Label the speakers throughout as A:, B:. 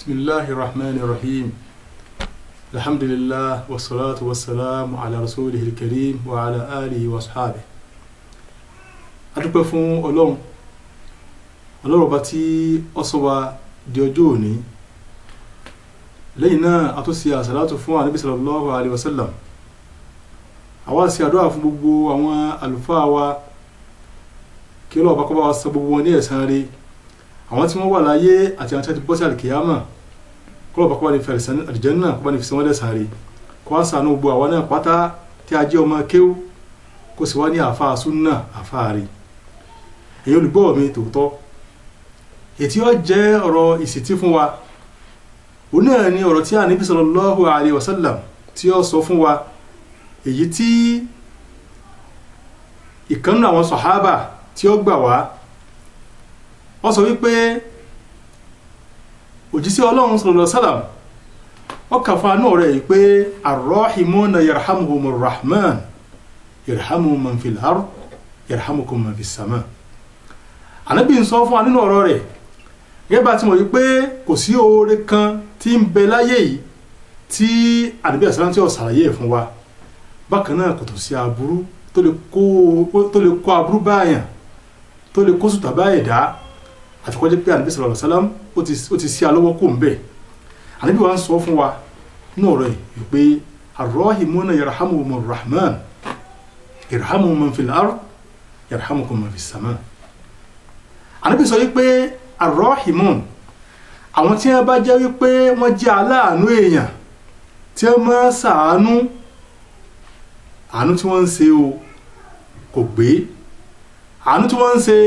A: بسم الله الرحمن الرحيم الحمد لله والصلاة والسلام على رسوله الكريم وعلى آله وأصحابه adúpẹ́ fún Ọlọ́run ọba tí ó sọ wá di ọjọ́ òní lẹ́yìn náà a tún ṣe àsàlátù fún Ànábì sallallahu alaihi wasallam àwa ṣe àdúrà fún gbogbo àwọn àlùfáà wa kí Ọlọ́run bá kó bá wa san gbogbo wọn ní ẹ̀san rere àwọn tí wọ́n wà láyé àti àwọn tí wọ́n ti bọ́ sí àlìkìyámà kó bá kó bá ní fẹ́ àlìjánnà kó bá ní fi san wọ́n lẹ́san rere kó wá ṣàánú gbogbo àwọn náà pátá tí a jẹ́ ọmọ kéwú kó sì wá ní àfáà súnnà àfáà rí èyí olùgbọ́ mi tòótọ́ ètí ó jẹ́ ọ̀rọ̀ ìsìtí fún wa òun náà ni ọ̀rọ̀ tí Ànábì sallallahu alaihi wasallam tí ó sọ fún wa èyí tí ìkànnì àwọn sàhábà tí ó gbà wá ó sọ wípé òjíṣẹ́ Ọlọ́run sallallahu alaihi wasallam ó kà fún anú rẹ̀ pé ar-rahimuna yarhamuhumur rahman yarhamu man fil ard yarhamukum man fis sama. Ànábì ń sọ fún wa nínú ọ̀rọ̀ rẹ̀ gẹ́gẹ́ bá ti mọ̀ wípé kò sí oore kan tí ń bẹ láyé yìí tí Ànábì àsàlám tí ó ṣàlàyé fún wa bákan náà kò tó sí aburú tó lè kó aburú báyàn tó lè kó sùtà báyẹ̀ dá àfikọ́ jẹ́ pé Ànábì sallallahu alaihi wasallam ó ti sí alọ́wọ́ kò ń bẹ̀. Ànábì wa ń sọ fún wa nínú ọ̀rọ̀ yìí wípé ar-rahimuna yarhamuhumur rahman yarhamu man fil ard yarhamukum man fis sama. Ànábì sọ wípé ar-rahimun àwọn tí wọ́n bá jẹ́ wípé wọ́n jẹ́ aláàánú èèyàn tí wọ́n máa ṣàánú àánú tí wọ́n ń ṣe o kò gbé àánú tí wọ́n ń ṣe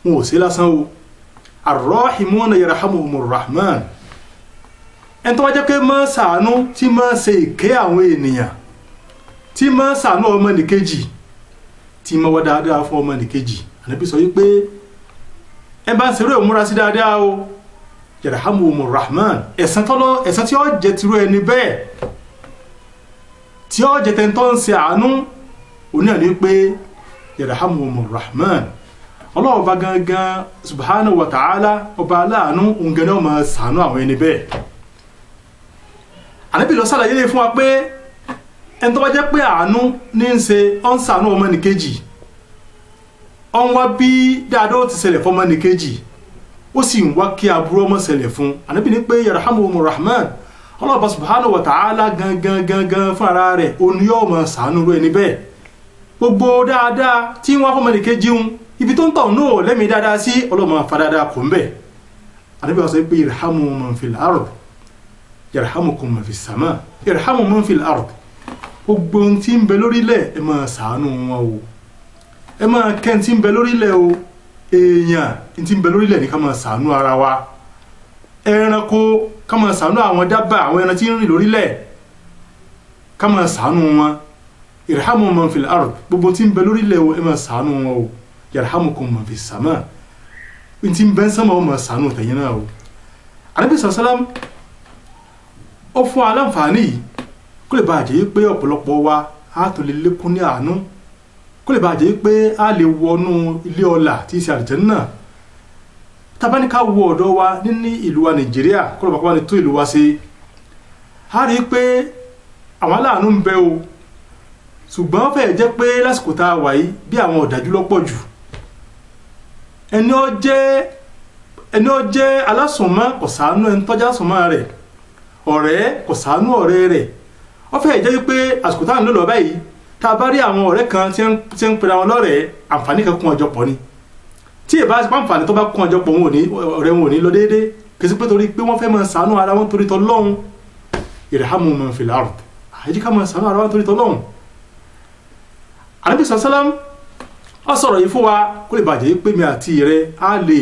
A: wọn ò ṣe lásán o ar-rahimuna yarhamuhumur rahman ẹni tó wá jẹ́ pé máa ṣàánú tí máa ṣe ìkẹ́ àwọn ènìyàn tí máa ṣàánú ọmọnìkejì tí máa wá dáadáa fún ọmọnìkejì. Ànábì sọ wípé ẹ bá ń ṣeré òmúra sí dáadáa o yarhamuhumur rahman ẹ̀san tí ó jẹ́ tirú ẹni bẹ́ẹ̀ tí ó jẹ́ tẹ́ntọ́ ń ṣe àánú òní àní pé yarhamuhumur rahman Ọlọ́run bá gangan subhanahu wa ta'ala ọba aláàánú òǹgẹ̀ náà máa ṣàánú àwọn ẹni bẹ́ẹ̀. Ànábì lọ sàlàyé lè fún wa pé ẹni tó bá jẹ́ pé àánú ní ń ṣe ó ń ṣàánú ọmọnìkejì ó ń wá bí dáadáa ó ti ṣẹlẹ̀ fún ọmọnìkejì ó sì ń wá kí aburú ọmọ ṣẹlẹ̀ fún. Ànábì ní pé yarhamuhumur rahman Ọlọ́run subhanahu wa ta'ala gangan fún ara rẹ̀ òun yóò máa ṣàánú rẹ̀ níbẹ̀ gbogbo dáadáa tí wọ́n fún ọmọnìkejì ń ibi tó ń tọ̀ náà lẹ́mìí dáadáa sí Ọlọ́run máa fa dáadáa kò ń bẹ̀. Ànábì sọ pé yarhamu man fil ard yarhamukum man fis sama yarhamu man fil ard gbogbo tí ń bẹ lórílẹ̀ ẹ máa ṣàánú wọn o ẹ máa kẹ́ tí ń bẹ lórílẹ̀ o èèyàn tí ń bẹ lórílẹ̀ ní ká máa ṣàánú ara wa ẹranko ká máa ṣàánú àwọn dábàá àwọn ẹran tí ń rìn lórílẹ̀ ká máa ṣàánú wọn irhamu man fil ard gbogbo tí ń bẹ lórílẹ̀ o ẹ máa ṣàánú wọn o yarhamukum man fis sama tí ń bẹ ń sánmà o máa ṣàánú tẹ̀yìn náà o. Ànábì sallam ó fún aláǹfààní yìí kó lè bàa jẹ́ pé ọ̀pọ̀lọpọ̀ wa á tó lè lékún ní àánú kó lè bàa jẹ́ pé á lè wọnú ilé ọlà tí í ṣe àlùjánnà. Tabaníká wo ọ̀dọ̀ wa ní ìlú wa Nàìjíríà kó lè bàa wá ní tó ìlú wa ṣe á rí pé àwọn aláàánú ń bẹ o ṣùgbọ́n fẹ́ẹ̀ jẹ́ pé lásìkò tá a wà yìí bí àwọn ọ̀dájú lọ́pọ̀ jù ẹni ó jẹ́ alásùnmọ́ kò ṣàánú ẹni tọ́jà sùnmọ́ rẹ̀ ọ̀rẹ́ kò ṣàánú ọ̀rẹ́ rẹ̀ ó fẹ́ jẹ́ wípé àsìkò táwọn ló lọ báyìí tá a bá rí àwọn ọ̀rẹ́ kan tí ń pera wọn lọ́rẹ̀ẹ́ àǹfààní kan kún ọjọ́ pọ̀ ni tí ìbá àǹfààní tó bá kún ọjọ́ pọ̀ ọ̀rẹ́ wọn ò ní lọ déédéé kì í sí pé torí pé wọ́n fẹ́ máa ṣàánú ara wọn torí tọ́lọ́hun irhamu man fil ard àyíjí ká máa ṣàánú ara wọn torí tọ́lọ́hun. Ànábì sallam ó sọ̀rọ̀ yìí fún wa kó lè bàjẹ́ pé mi àti rẹ á lè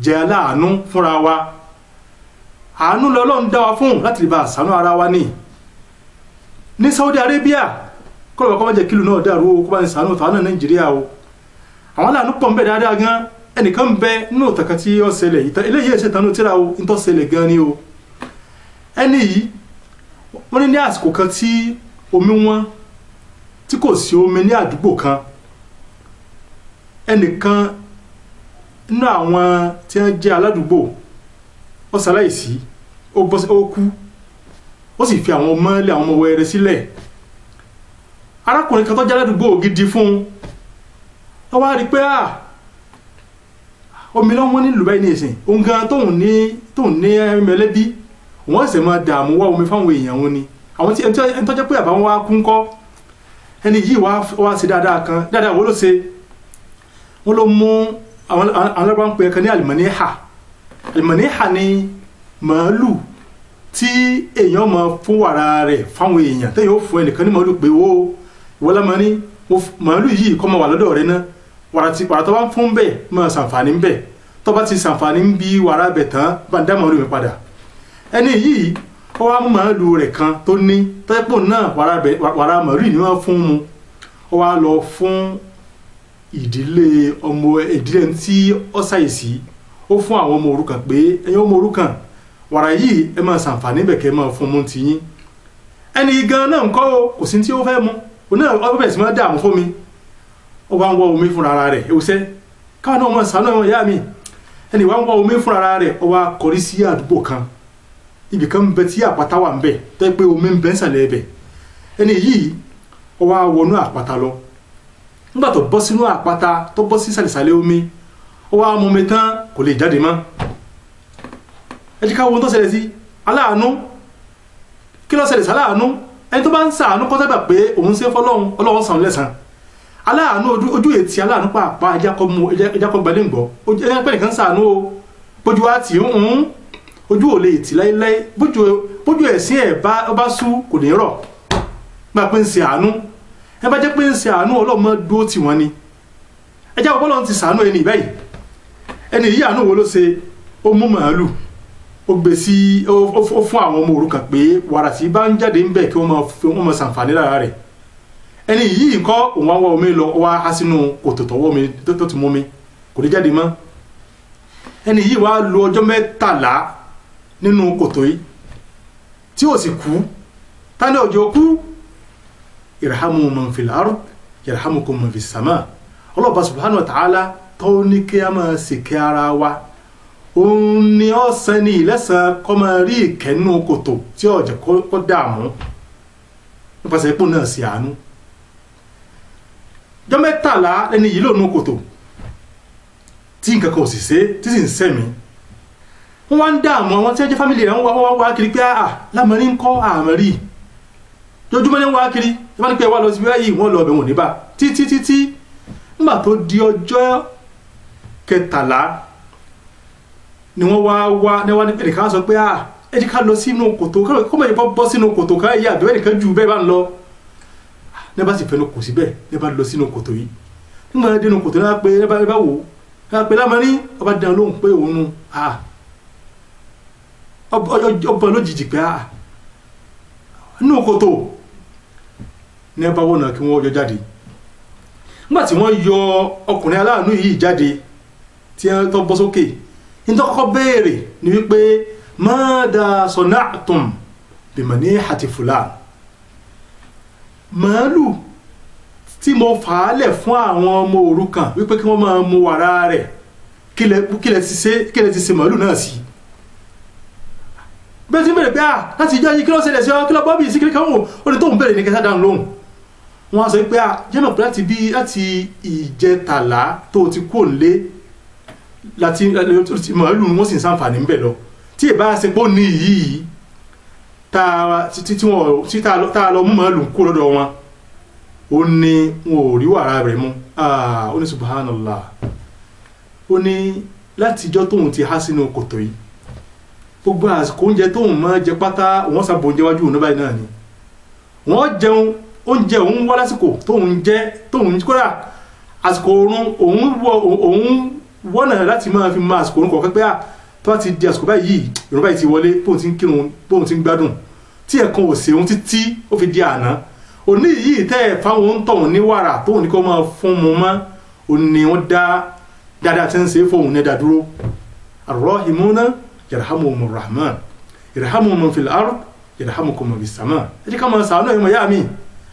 A: jẹ́ aláàánú fúnra wa àánú lọ́lọ́run dá wa fún láti lè bá ṣàánú ara wa ní Saudi Arabia kọ́lọ̀ kọ́ bá jẹ́ kílù náà dàrú o kó bá ní ṣàánú tàwọn náà Nàìjíríà o àwọn aláàánú pọ̀ ń bẹ dáadáa gan ẹnìkan ń bẹ nínú òtàkà tí ó ṣẹlẹ̀ eléyìí ẹ̀ṣẹ̀ tanú tíra o ń tọ́ ṣẹlẹ̀ gan ni o ẹni yìí wọ́n ní àsìkò kan tí omi wọn tí kò sí omi ní àdúgbò kan ẹnìkan nínú àwọn tí wọ́n jẹ́ aládùúgbò ó ṣaláìsí ó kú ó sì fi àwọn ọmọ ilé àwọn ọmọ wẹrẹ sílẹ̀ arákùnrin kan tó jẹ́ aládùúgbò gidi fún ó wá rí pé omi lọ́wọ́ nílùú báyìí ní ìsìn òun gan tóun ní mẹ̀lẹ́bí wọ́n sì máa dààmú wá omi fáwọn èèyàn wọn ni àwọn tí ẹni tó jẹ́ pé àbáwọn wá kún kọ́ ẹni yìí wá sí dáadáa wo ló ṣe wọ́n ló mú àwọn alábàá ń pè é kan ní alimaniha ni màálù tí èèyàn máa fún wàrà rẹ̀ fáwọn èèyàn tẹ́yìn ó fún ẹnìkan ní màálù pé ó wọ́lá máa ní màálù yìí kọ́ máa wà lọ́dọ̀ rẹ̀ náà wàrà tó bá ń fún bẹ́ẹ̀ máa ṣàǹfààní ń bẹ̀ tó bá ti ṣàǹfààní ń bí wàrà bẹ̀ tán bá ń dá màálù mi padà ẹni yìí ó wá mú màálù rẹ̀ kan tó ní tẹ́pọ̀ náà wàrà màálù ni wọ́n fún mu ó wá lọ fún ìdílé tí ó ṣàìsí ó fún àwọn ọmọ òrukàn pé ẹ̀yin ọmọ òrukàn wàrà yìí ẹ máa ṣàǹfààní bẹ̀ kẹ́ máa fún mu tiyín ẹni gan náà ń kọ́ kò sí tí ó fẹ́ mu òun náà ó bẹ̀rẹ̀ sí máa dààmú fún mi ó wá ń wọ omi fúnra ara rẹ̀ ewúsẹ́ káwọn náà máa sànú ẹ̀wọ̀n ìyá mi ẹni wá ń wọ omi fúnra ara rẹ̀ ó wá kọrí sí àdúgbò kan ibì kan ń bẹ tí àpáta wà ń bẹ tó yẹ pé omi ń bẹ ń sàlẹ̀ ẹbẹ̀ ẹni yìí ó wá wọnú àpáta lọ nígbà tó bọ́ sínú àpáta tó bọ́ sí sàlẹ̀sàlẹ̀ omi ó wá mú omi tán kò lè jáde mọ́ ẹ jẹ́ ká wo ohun tó ṣẹlẹ̀ sí aláàánú kí ló ṣẹlẹ̀ sí aláàánú ẹni tó bá ń ṣàánú kọ́ sábà pé òun ṣe fọlọ́run ọlọ́run san lẹ́san aláàánú ojú ètí aláàánú pàápàá ẹjákọ́ gbalẹ̀ ń gbọ́ ẹjá pẹ́ nìkan ṣàánú o bójú wa tì ń ojú ò lè tì láíláí bójú ẹ̀sìn ẹ̀ bá sú kò ní rọ̀ máa pé ń ṣe àánú ẹ bá jẹ́ pé ń ṣe àánú ọlọ́mọ dúró tì wọ́n ni ẹjá ọlọ́run ti ṣàánú ẹni báyìí ẹni yìí àánú wo ló ṣe ó mú màálù ó gbé sí ó fún àwọn ọmọ òrukàn pé wàrà tí bá ń jáde ń bẹ̀ kí wọ́n máa ṣàǹfààní lára rẹ̀ ẹni yìí kọ́ òun àwọn omi lọ wá á sínú kòtò tọwọ́ mi tó ti mú mi kò lè jáde mọ́ ẹni yìí wá lo ọjọ́ 13 nínú kòtò yìí tí ó sì kú tani ọjọ́ kú irhamu man fil ard yarhamukum man fis sama Allah subhanahu wa ta'ala tó ní kí a máa sì kí ara wa òun ni ó san ní ìlẹ́sàn kọ́ máa rí ìkẹ́nú kòtò tí ọ̀jẹ̀ kọ́ dààmú nípasẹ̀ ipò náà sí àánú ọjọ́ 13 ẹni yìí lónú kòtò tí nǹkan kan ò sì ṣe tí sì ń sẹ́mi wọ́n wá ń dààmú àwọn tí ó jẹ́ fámìlì rẹ̀ wọ́n wá kiri pé lámọ̀rí ń kọ́ àmọ̀rí lójúmọ́ ní wá kiri tí wọ́n ní pé wá lọ sí báyìí wọ́n lọ ọbẹ̀ wọn níbà títí nígbà tó di ọjọ́ 13 ni wọ́n wá ní ẹnìkan sọ pé ẹni ká lọ sínú kòtò kọ́mọ̀ yìí bọ́ sínú kòtò ká yà àbẹ̀wẹ̀ nìkan ju bẹ́ẹ̀ bá ń lọ ní bá sì fẹnu kò síbẹ̀ ní bá lọ sínú kòtò yìí nígbà dénú kòtò náà pé ní bá wò ó pé lámọ́rí ọba dán lóhùn pé òun nu ọba lójijì pé nínú kòtò ní bá wọ́n náà kí wọ́n yọ jáde nígbà tí wọ́n yọ ọkùnrin aláàánú yìí jáde tí wọ́n tó bọ́ sókè nítorí kọ́kọ́ béèrè ni wípé mada sona'tum bimanihati fulan màálù tí mo fàálẹ̀ fún àwọn ọmọ òrukàn wípé kí wọ́n máa mu wàrà rẹ̀ kílẹ̀ ti ṣe màálù náà sí bẹ́ẹ̀ tí ń bẹ̀rẹ̀ pé láti ìjọ yìí kí ló ṣẹlẹ̀ sí ọ kí ló bọ́bí sí kíríkà wọn ó ní tó ń bẹ̀rẹ̀ ní kẹta dáhùn lóhùn wọn á sọ pé jẹ́mọ̀ pé láti ìjẹtàlá tó ti kó lé láti màálù wọn sì ń ṣàǹfààní ń bẹ̀ lọ tí ì bá ṣe pé ó ní yìí tá a lọ mú màálù kó lọ́dọ̀ wọn ó ní wọn ò rí wàrà rẹ̀ mú ó ní subhanallah ó ní látijọ́ tóun ti há sínú kòtò yìí gbogbo àsìkò oúnjẹ tóun máa jẹ pátá wọ́n sábò oúnjẹ wájú òun báyìí náà ni wọ́n jẹun oúnjẹ òun wá lásìkò tóun kódà àsìkò òun wọ́nà láti máa fi máa àsìkò òun kọ̀ọ̀kan pé tó bá ti di àsìkò báyìí ìrun báyìí ti wọlé bóun ti ń kírun bóun ti ń gbádùn tí ẹ̀kan ò ṣe òun títí ó fi di àná òní yìí tẹ́ ẹ̀ fáwọn ń tọ̀hún ní wàrà tóun ní kó máa fún mu mọ́ òní wọ́n dá dáadáa tí ń ṣe fóun ní ẹ̀dá dúró arrahimuna yarhamuhumur rahman yarhamu man fil ard yarhamukum man fis sama ẹ jẹ́ ká máa ṣàánú ẹ̀yìn mọ̀yá mi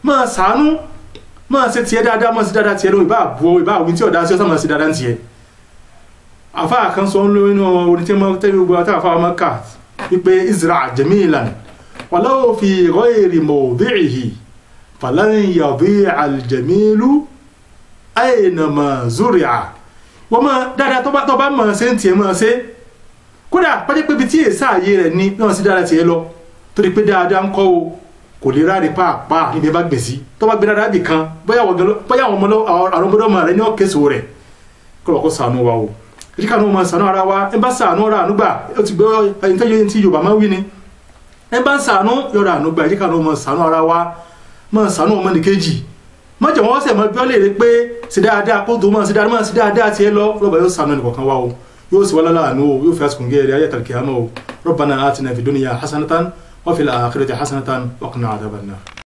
A: máa ṣàánú máa ṣe tiẹ̀ dáadáa máa ṣe dáadáa tiẹ̀ lóhùn ìbá àbúrò ìbá àwọn tí ọ̀dá sí ọ̀sán máa ṣe dáadáa tiẹ̀ afa kan so nlo inu oni tí mo te gbogbo ta afa Mákkà wípé izra jamilan walau fi ghayri mawdi'ihi falan yadhi'a al-jamilu aynama zuri'a wọ́n mọ̀ dáadáa tó bá mọ̀ ṣe ń tiẹ̀ mọ̀ ṣe kódà pàjẹ́ pé ibi tí èsà ayé rẹ̀ ní náà sí dáadáa tiẹ̀ lọ torí pé dáadáa ń kọ́ o kò lè ráre pàápàá níbi bá gbèsè tó bá gbé dáadáa bì kan bóyá àwọn ọmọdé rẹ̀ ní ọ̀kẹ́sọ̀ rẹ̀ kó lọ́kọ́ ṣàánú wa o èyí kan ní ọmọ ṣàánú ara wa ẹ bá ṣàánú ọ̀rọ̀ ànúgbà ó ti gbé ẹni tí Yorùbá máa wí ni ẹ bá ṣàánú yọ̀rọ̀ ànúgbà èyí kan ní ọmọ ṣàánú ara wa mọ̀ ṣàánú ọmọ nìkejì má jẹ́ wọ́n ṣe mọ́ bí wọ́n lè rí pé sí dáadáa kó tó mọ́ sí dáadáa tiẹ̀ lọ rọ́bà yóò ṣàánú ẹnìkọ̀ọ̀kan wa o yóò sì wá láàánú o yóò fi àsìkò gẹ́rẹ́ ayé tàlkìyàmọ́ o rabbana atina fid dunya hasanatan wa fil akhirati hasanatan wa qina adhaban nar.